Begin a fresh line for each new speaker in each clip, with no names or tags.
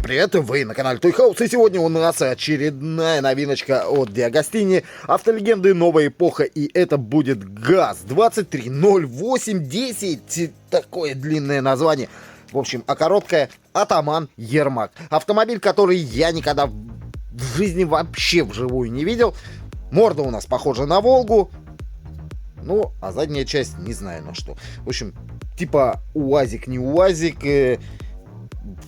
привет, вы на канале Toy House, и сегодня у нас очередная новиночка от Диагостини, автолегенды, новая эпоха, и это будет ГАЗ-230810, такое длинное название, в общем, а короткое Атаман Ермак. Автомобиль, который я никогда в жизни вообще вживую не видел, морда у нас похожа на Волгу, ну, а задняя часть не знаю на что. В общем, типа УАЗик, не УАЗик,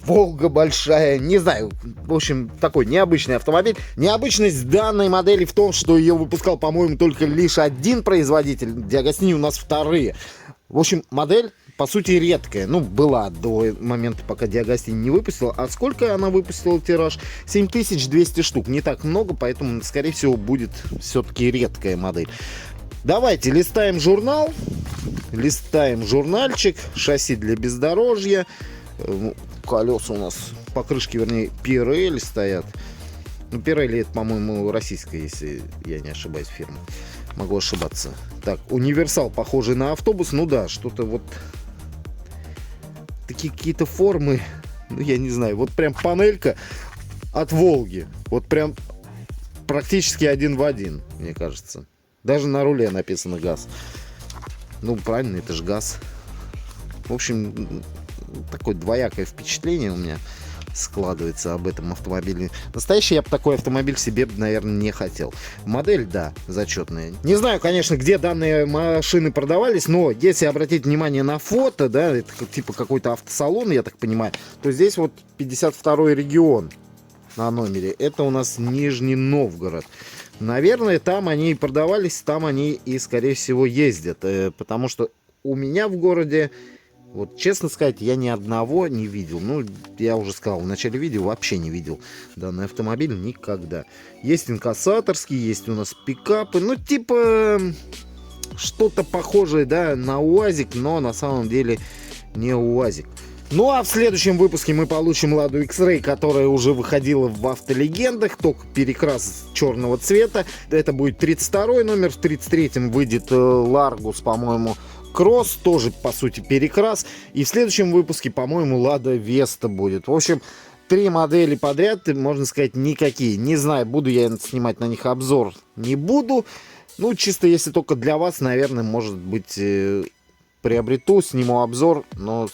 Волга большая, не знаю. В общем, такой необычный автомобиль. Необычность данной модели в том, что ее выпускал, по-моему, только лишь один производитель. Диагостини у нас вторые. В общем, модель, по сути, редкая. Ну, была до момента, пока Диагостини не выпустила. А сколько она выпустила тираж? 7200 штук. Не так много, поэтому, скорее всего, будет все-таки редкая модель. Давайте листаем журнал. Листаем журнальчик. Шасси для бездорожья. Колеса у нас, покрышки, вернее, Pirelli стоят. Ну, Pirelli это, по-моему, российская, если я не ошибаюсь, фирма. Могу ошибаться. Так, универсал, похожий на автобус. Ну да, что-то вот такие какие-то формы. Ну, я не знаю. Вот прям панелька от Волги. Вот прям практически один в один, мне кажется. Даже на руле написано ГАЗ. Ну, правильно, это же ГАЗ. В общем, такое двоякое впечатление у меня складывается об этом автомобиле. Настоящий я бы такой автомобиль себе, наверное, не хотел. Модель, да, зачетная. Не знаю, конечно, где данные машины продавались, но если обратить внимание на фото, да, это типа какой-то автосалон, я так понимаю, то здесь вот 52-й регион на номере. Это у нас Нижний Новгород. Наверное, там они и продавались, там они и, скорее всего, ездят. Потому что у меня в городе, вот честно сказать, я ни одного не видел. Ну, я уже сказал в начале видео, вообще не видел данный автомобиль никогда. Есть инкассаторские, есть у нас пикапы. Ну, типа, что-то похожее, да, на УАЗик, но на самом деле не УАЗик. Ну, а в следующем выпуске мы получим Ладу X-Ray, которая уже выходила в автолегендах, только перекрас черного цвета. Это будет 32-й номер, в 33-м выйдет Ларгус, по-моему, Кросс, тоже, по сути, перекрас. И в следующем выпуске, по-моему, Лада Веста будет. В общем, 3 модели подряд, можно сказать, никакие. Не знаю, буду я снимать на них обзор, не буду. Ну, чисто если только для вас, наверное, может быть, приобрету, сниму обзор, но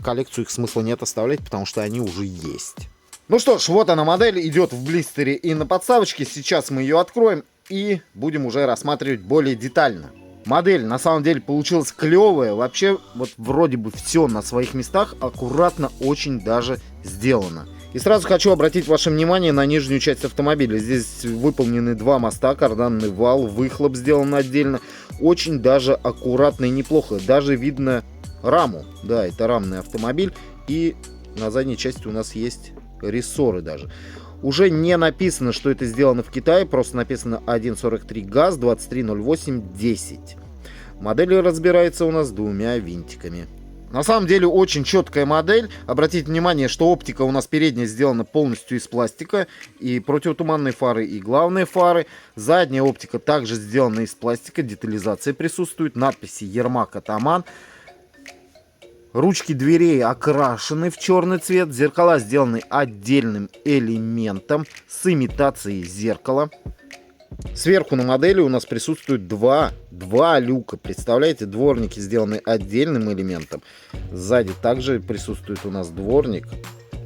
коллекцию их смысла нет оставлять, потому что они уже есть. Ну что ж, вот она модель, идет в блистере и на подставочке. Сейчас мы ее откроем и будем уже рассматривать более детально. Модель на самом деле получилась клевая. Вообще, вот вроде бы все на своих местах, аккуратно очень даже сделано. И сразу хочу обратить ваше внимание на нижнюю часть автомобиля. Здесь выполнены 2 моста, карданный вал, выхлоп сделан отдельно. Очень даже аккуратно и неплохо. Даже видно раму. Да, это рамный автомобиль. И на задней части у нас есть рессоры даже. Уже не написано, что это сделано в Китае, просто написано 1.43 ГАЗ 230810. Модель разбирается у нас 2 винтиками. На самом деле очень четкая модель. Обратите внимание, что оптика у нас передняя сделана полностью из пластика. И противотуманные фары, и главные фары. Задняя оптика также сделана из пластика. Детализация присутствует. Надписи Ермак Атаман. Ручки дверей окрашены в черный цвет. Зеркала сделаны отдельным элементом с имитацией зеркала. Сверху на модели у нас присутствует два люка. Представляете, дворники сделаны отдельным элементом. Сзади также присутствует у нас дворник.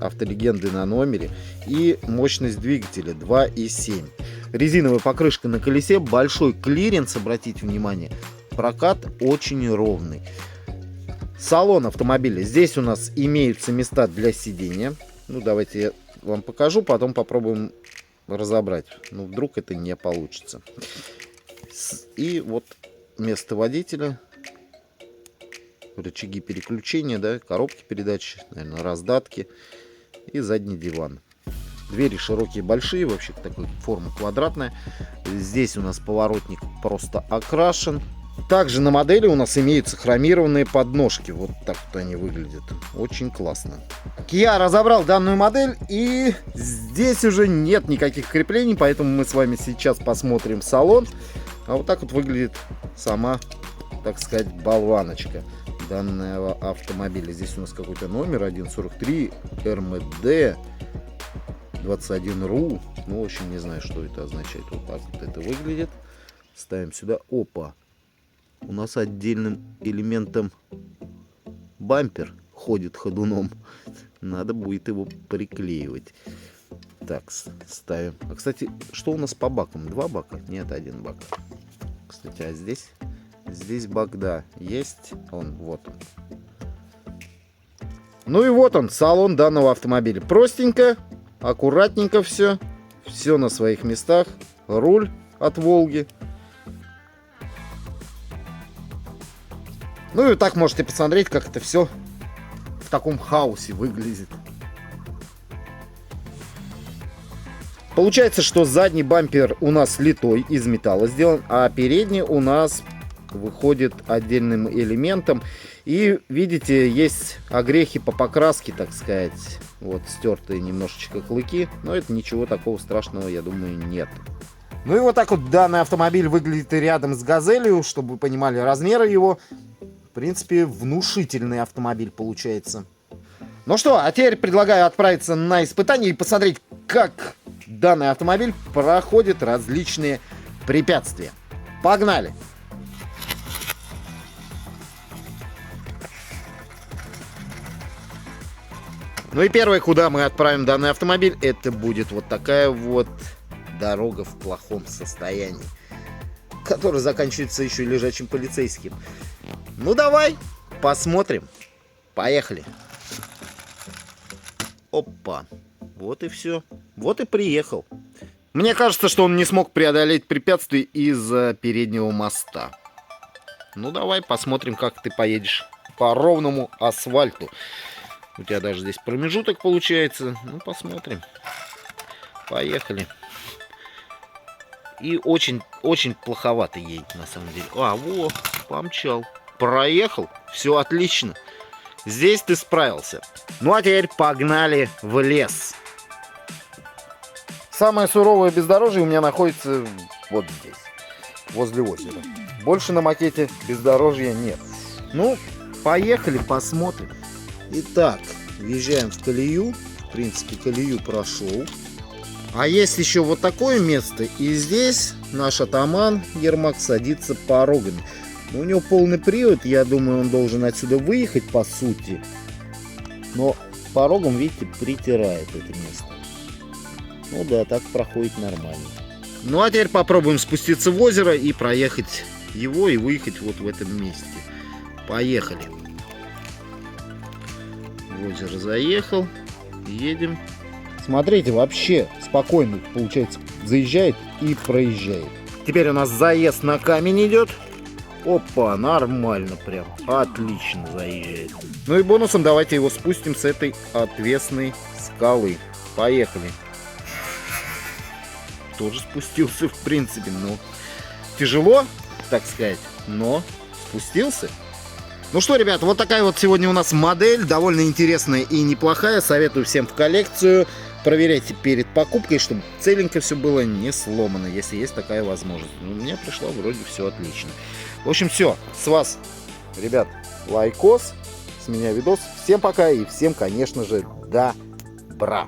Автолегенды на номере. И мощность двигателя 2,7. Резиновая покрышка на колесе. Большой клиренс, обратите внимание. Прокат очень ровный. Салон автомобиля. Здесь у нас имеются места для сидения. Ну, давайте я вам покажу, потом попробуем разобрать. Ну, вдруг это не получится. И вот место водителя. Рычаги переключения, да, коробки передач, наверное, раздатки. И задний диван. Двери широкие, большие, вообще такой форма квадратная. Здесь у нас поворотник просто окрашен. Также на модели у нас имеются хромированные подножки. Вот так вот они выглядят. Очень классно. Я разобрал данную модель, и здесь уже нет никаких креплений, поэтому мы с вами сейчас посмотрим салон. А вот так вот выглядит сама, так сказать, болваночка. данного автомобиля. Здесь у нас какой-то номер 143 РМД 21РУ. Ну, в общем, не знаю, что это означает. Вот так вот это выглядит. Ставим сюда. Опа. У нас отдельным элементом бампер ходит ходуном. Надо будет его приклеивать. Так, ставим. А, кстати, что у нас по бакам? 2 бака? Нет, 1 бак. Кстати, а здесь? Здесь бак, да, есть. Вот он. Ну и вот он, салон данного автомобиля. Простенько, аккуратненько все. Все на своих местах. Руль от Волги. Ну и так можете посмотреть, как это все в таком хаосе выглядит. Получается, что задний бампер у нас литой, из металла сделан, а передний у нас выходит отдельным элементом. И видите, есть огрехи по покраске, так сказать. Вот стертые немножечко клыки. Но это ничего такого страшного, я думаю, нет. Ну и вот так вот данный автомобиль выглядит рядом с Газелью, чтобы вы понимали размеры его. В принципе, внушительный автомобиль получается. Ну что, а теперь предлагаю отправиться на испытание и посмотреть, как данный автомобиль проходит различные препятствия. Погнали! Ну и первое, куда мы отправим данный автомобиль, это будет вот такая вот дорога в плохом состоянии, которая заканчивается еще лежачим полицейским. Ну давай, посмотрим. Поехали. Опа. Вот и все. Вот и приехал. Мне кажется, что он не смог преодолеть препятствие из-за переднего моста. Ну давай посмотрим, как ты поедешь по ровному асфальту. У тебя даже здесь промежуток получается. Ну посмотрим. Поехали. И очень плоховато едет на самом деле. А, вот, помчал. Проехал. Все отлично. Здесь ты справился. Ну а теперь погнали в лес. Самое суровое бездорожье у меня находится вот здесь, возле озера. Больше на макете бездорожья нет. Ну, поехали, посмотрим. Итак, въезжаем в колею. В принципе, колею прошел. А есть еще вот такое место. И здесь наш атаман Ермак садится порогами. У него полный привод. Я думаю, он должен отсюда выехать, по сути. Но порогом, видите, притирает это место. Ну да, так проходит нормально. Ну а теперь попробуем спуститься в озеро и проехать его и выехать вот в этом месте. Поехали. В озеро заехал. Едем. Смотрите, вообще спокойно, получается, заезжает и проезжает. Теперь у нас заезд на камень идет. Опа, нормально прям. Отлично заезжает. Ну и бонусом давайте его спустим с этой отвесной скалы. Поехали. Тоже спустился, в принципе, но тяжело, так сказать, но спустился. Ну что, ребята, вот такая вот сегодня у нас модель, довольно интересная и неплохая. Советую всем в коллекцию. Проверяйте перед покупкой, чтобы целенько все было, не сломано, если есть такая возможность. Ну, у меня пришло вроде все отлично. В общем, все. С вас, ребят, лайкос. С меня видос. Всем пока и всем, конечно же, добра.